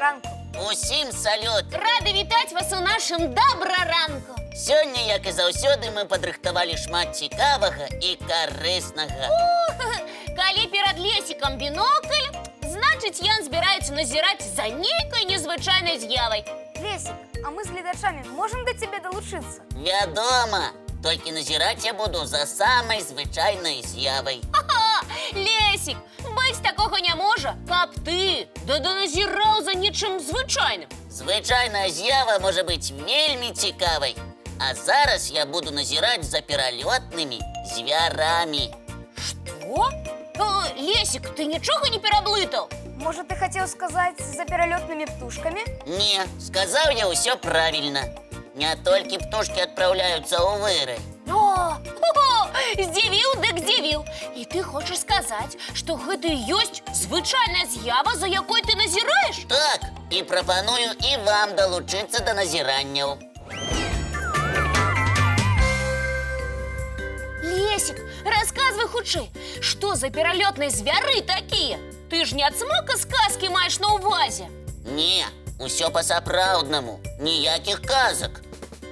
ранку. Усім салют! Рады вітаць вас у нашым дабраранку. Сёння, як і заўсёды, мы падрыхтавалі шмат цікавага і карыснага. Калі перад Лесікам бінокль, значыць, ён збіраецца назіраць за нейкай незвычайнай з'явай. Лесик, а мы с глядачами можем до тебя долучиться? Вядома, толькі назіраць я буду за самай звычайнай з'явай. Ха-ха! Лесік, быць такога не можа, каб ты доназіраў за нечым звычайным. Звычайная з'ява можа быць вельмі цікавай. А зараз я буду назіраць за пералётнымі звярамі. Што? Лесік, ты нічога не пераблытаў? Может, ты хотел сказать за перелетными птушками? Не, сказаў я ўсё правільна. Не толькі птушкі адпраўляюцца ў вырай. О, здзівіў, дык здзівіў. І ты хочаш сказаць, што гэта і ёсць звычайная з'ява, за якой ты назіраеш? Так, і прапаную і вам далучыцца да назіранняў. Лесік, расказвай хутчэй, што за пералётныя звяры такія? Ты ж не ад смока сказкі маеш на ўвазе? Не, усё па-сапраўднаму, ніякіх казак.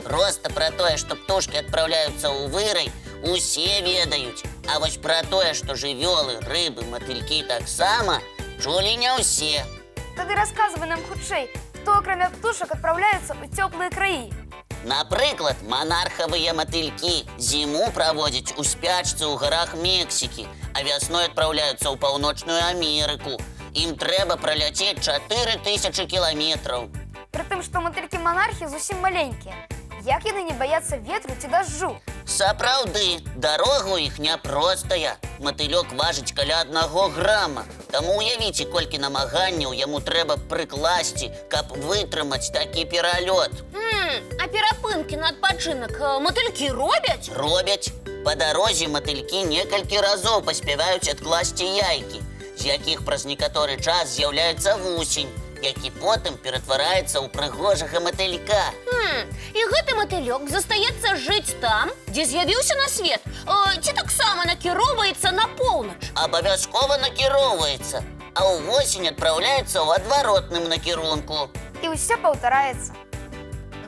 Проста пра тое, што птушкі адпраўляюцца ў вырай, усе ведаюць. А вось пра тое, што жывёлы, рыбы, матылькі таксама, чулі не ўсе. Тогда рассказывай нам худшей, кто, кроме птушек, отправляется в теплые краи. Напрыклад, манархавыя матылькі зіму праводзяць у спячцы ў гарах Мексікі, а вясной адпраўляюцца ў Паўночную Амерыку. Ім трэба праляцець 4000 кіламетраў. При том, что мотыльки-монархи зусім маленькие. Як яны не боятся ветру ці дажджу? Сапраўды, дарога ў іх няпростая. Матылёк важыць каля 1 грама. Таму уявіце, колькі намаганняў яму трэба прыкласці, каб вытрымаць такі пералёт. А перапынкі на адпачынак матылькі робяць? Робяць. Па дарозе матылькі некалькі разоў паспяваюць адкласці яйкі, з якіх праз некаторы час з'яўляецца вусень, які потым ператвараецца ў прыгожага матылька. І гэты матылёк застаецца жыць там, дзе з'явіўся на свет, ці таксама накіроўваецца на поўнач? Абавязкова накіроўваецца, а ўвосень адпраўляецца ў адваротным накірунку. И все повторяется.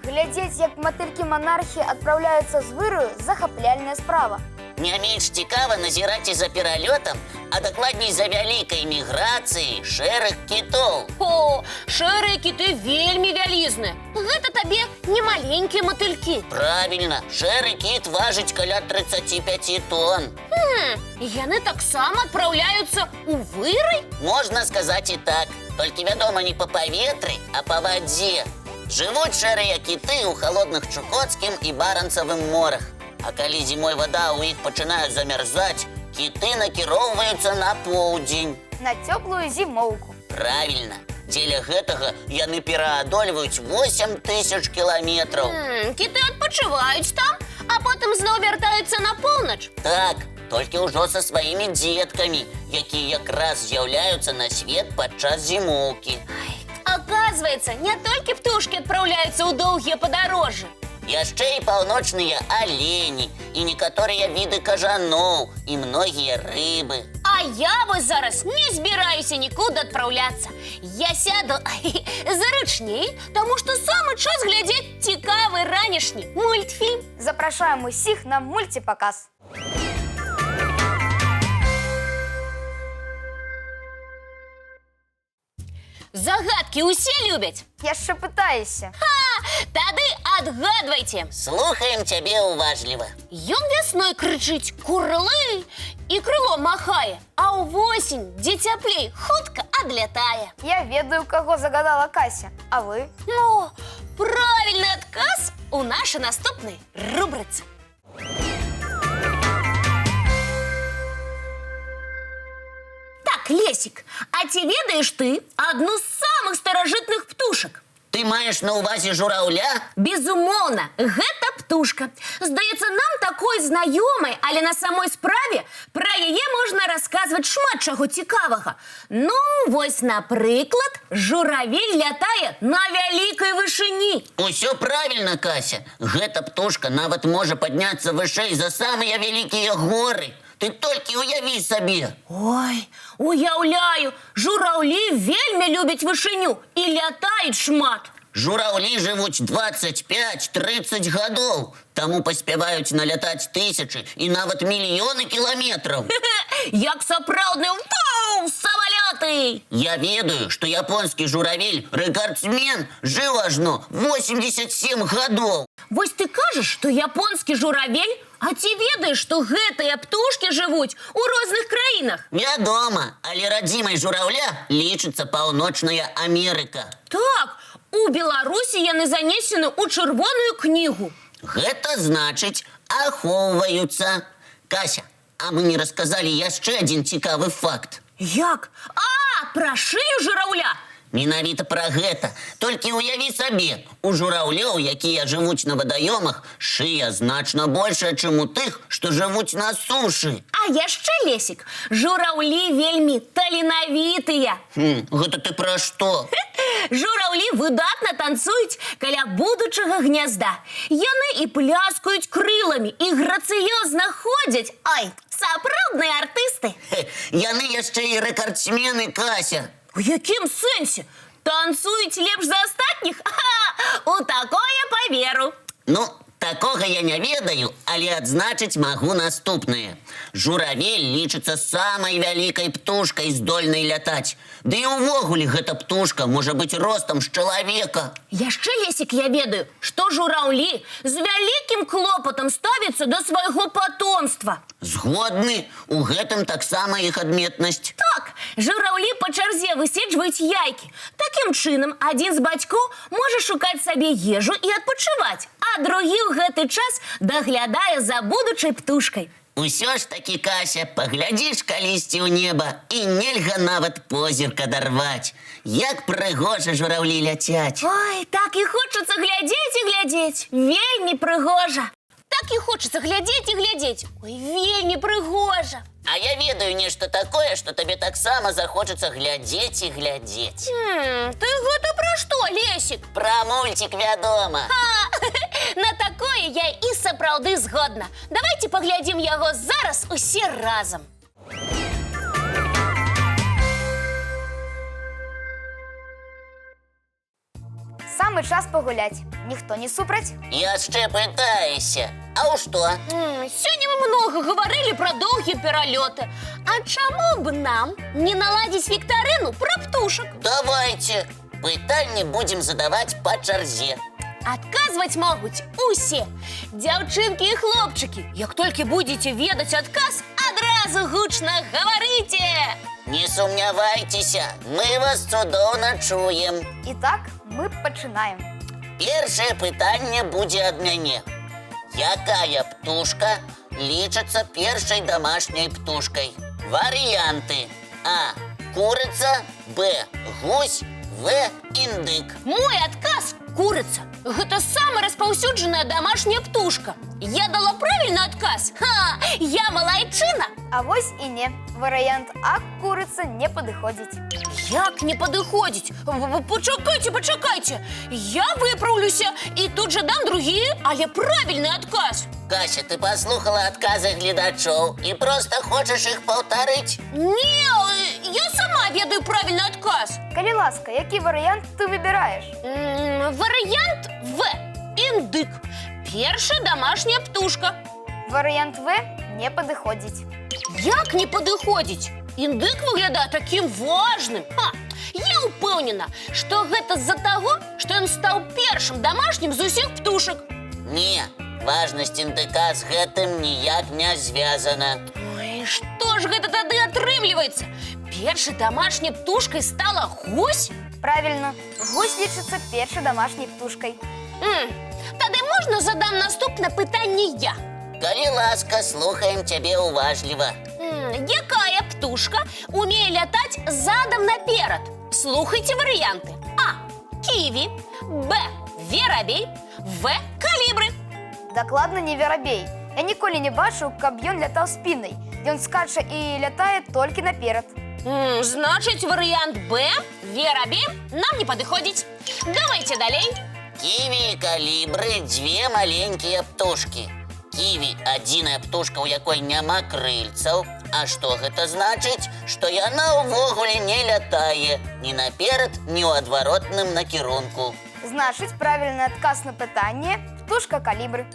Глядеть, як мотыльки-монархи отправляются з вырою, захапляльная справа. Не менш цікава назіраць і за пералётам, а дакладней за вялікай міграцыяй шэрых кітоў. О, шэрыя кіты вельмі вялізныя. Гэта табе не маленькія матылькі. Правільна, шэры кіт важыць каля 35 тонн. Яны таксама адпраўляюцца ў вырай? Можна сказаць і так, толькі, вядома, не па паветры, а па вадзе. Жывуць шэрыя кіты ў халодных Чукоцкім і Баранцавым морах. А калі зімой вада ў іх пачынае замярзаць, кіты накіроўваюцца на поўдзень. На теплую зимовку. Правільна. Дзеля гэтага яны пераадольваюць 8000 кіламетраў. Кіты адпачываюць там, а потым зноў вяртаюцца на поўнач? Так, толькі ўжо са сваімі дзеткамі, якія якраз з'яўляюцца на свет падчас зімоўкі. Оказваецца, не толькі птушкі адпраўляюцца ў доўгія падарожжы. Яшчэ і паўночныя алені, і некаторыя віды кажаноў, і многія рыбы. А я вось зараз не збіраюся нікуды адпраўляцца. Я сяду заручней, таму што самы час глядзець цікавы ранішні мультфільм. Запрашаем усіх на мультипоказ. Загадкі ўсе любяць? Яшчэ пытаюся. Тады адгадвайце. Слухаем цябе уважліва. Ён вясной крычыць «курлы» і крылом махае, а ўвосень, дзе цяплей, хутка адлятае. Я ведаю, каго загадала Кася. А вы? Ну, правільны адказ у нашай наступнай рубрыцы. Так, Лесік, а ці ведаеш ты адну з самых старажытных птушак? Ты маеш на ўвазе жураўля? Безумоўна, гэта птушка. Здаецца, нам такой знаёмай, але на самой справе пра яе можна расказваць шмат чаго цікавага. Ну, вось, напрыклад, журавель лятае на вялікай вышыні. Усё правільна, Кася. Гэта птушка нават можа падняцца вышэй за самыя вялікія горы. Ты толькі уяві сабе. Ой, уяўляю, жураўлі вельмі любяць вышыню і лятаюць шмат. Жураўлі жывуць 25-30 гадоў, таму паспяваюць налятаць тысячы і нават мільёны кіламетраў. Як сапраўдныя самалёты! Я ведаю, што японскі журавель рэкардсмен жыў ажно 87 гадоў. Вось ты кажаш, што японскі журавель? А ці ведаеш, што гэтыя птушкі жывуць у розных краінах? Вядома, але радзімай жураўля лічыцца Паўночная Амерыка. Так, у Беларусі яны занесены ў чырвоную кнігу. Гэта значыць, ахоўваюцца. Кася, а мы не расказалі яшчэ адзін цікавы факт. Як? Пра шыю жураўля! Менавіта пра гэта. Толькі ўяві сабе, у жураўлёў, якія жывуць на вадаёмах, шыя значна большая, чым у тых, што жывуць на сушы. А яшчэ, Лесік, жураўлі вельмі таленавітыя. Гэта ты пра што? Жураўлі выдатна танцуюць каля будучага гнязда. Яны і пляскаюць крыламі, і грацыёзна ходзяць. Ой, сапраўдныя артысты. Яны яшчэ і рэкардсмены, Кася. У якім сэнсе? Танцуюць лепш за астатніх? У такое паверу. Ну, такога я не ведаю, але адзначыць магу наступнае. Журавель лічыцца самай вялікай птушкай, здольнай лятаць. Ды і ўвогуле гэта птушка можа быць ростам з чалавека. Яшчэ, Лесік, я ведаю, што жураўлі з вялікім клопатам ставяцца да свайго патомства. Згодны, у гэтым таксама іх адметнасць. Так, жураўлі па чарзе выседжваюць яйкі. Такім чынам, адзін з бацькоў можа шукаць сабе ежу і адпачываць, а другі ў гэты час даглядае за будучай птушкай. Усё ж такі, Кася, паглядзіш калісьці ў неба і нельга нават позірк адарваць. Як прыгожа жураўлі ляцяць. Ой, так і хочацца глядзець і глядзець. Вельмі прыгожа. Так і хочацца глядзець і глядзець. Ой, вельмі прыгожа. А я ведаю нешта такое, што табе таксама захочацца глядзець і глядзець. Ты гэта пра што, Лесік? Пра мульцік, вядома. На такое я і сапраўды згодна. Давайце паглядзім яго зараз усе разам. Самы час пагуляць. Ніхто не супраць? Яшчэ пытаешся. А ў што? Сёння мы многа гаварылі пра доўгія пералёты. А чаму б нам не наладзіць віктарыну пра птушак? Давайце. Пытанні будзем задаваць па чарзе. Адказваць могуць усе. Дзяўчынкі і хлопчыкі. Як толькі будзеце ведаць адказ, адразу гучна гаварыце. Не сумнявайцеся, мы вас цудоўна чуем. Итак, мы пачынаем. Першае пытанне будзе ад мяне. Якая птушка лічыцца першай дамашняй птушкай? Варыянты. А. Курыца. Б. Гусь. В. Індык. Мой адказ – курыца. Гэта самая распаўсюджаная дамашняя птушка. Я дала правільны адказ. Я малайчына. А вось і не. Варыянт А курыца не падыходзіць. Як не падыходзіць? Пачакайце. Я выпраўлюся і тут жа дам другі, але правільны адказ. Кася, ты паслухала адказы гледачоў і проста хочаш іх паўтарыць? Не, я сама ведаю правільны адказ. Калі ласка, які варыянт ты выбіраеш? Варыянт В. Індык. Першая дамашняя птушка. Варыянт В не падыходзіць. Як не падыходзіць? Індык выглядае такім важным. Я ўпэўнена, што гэта з-за таго, што ён стаў першым дамашнім з усіх птушак. Не, важнасць індыка з гэтым ніяк не звязана. Ой, што ж гэта тады атрымліваецца? Першай дамашняй птушкай стала гусь? Правільна, гусь лічыцца першай дамашняй птушкай. Тады можна задам наступнае пытанне я? Калі ласка, слухаем цябе уважліва. Якая птушка умее лятаць задам наперад? Слухайце варыянты. А. Ківі. Б. Верабей. В. Калібры. Дакладна не верабей. Я ніколі не бачыў, каб ён лятаў спінай. Ён скача і лятае толькі наперад. Значыць, варыянт Б, верабей, нам не падыходзіць. Давайце далей. Ківі і калібры – дзве маленькія птушкі. Ківі адзіная птушка, у якой няма крыльцаў. А што гэта значыць? Што яна ўвогуле не лятае ні наперад, ні ў адваротным накірунку. Значыць, правільны адказ на пытанне птушка калібры.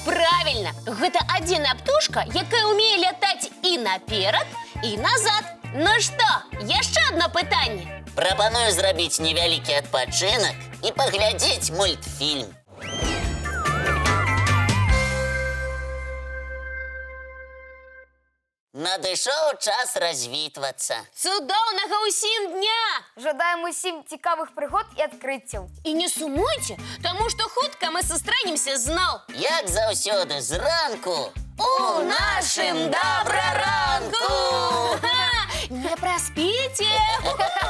Правильно, гэта адзіная птушка, якая умее лятаць і наперад, і назад. Ну што, яшчэ одно пытанне. Прапаную зрабіць невялікі адпачынак і паглядзець мультфільм. Надышоў час развітвацца. Цудоўнага ўсім дня! Жадаем усім цікавых прыгод і адкрыццяў. І не сумуйце, таму што хутка мы сустрэнемся зноў. Як заўсёды, зранку У нашым добраранку! Не праспіце!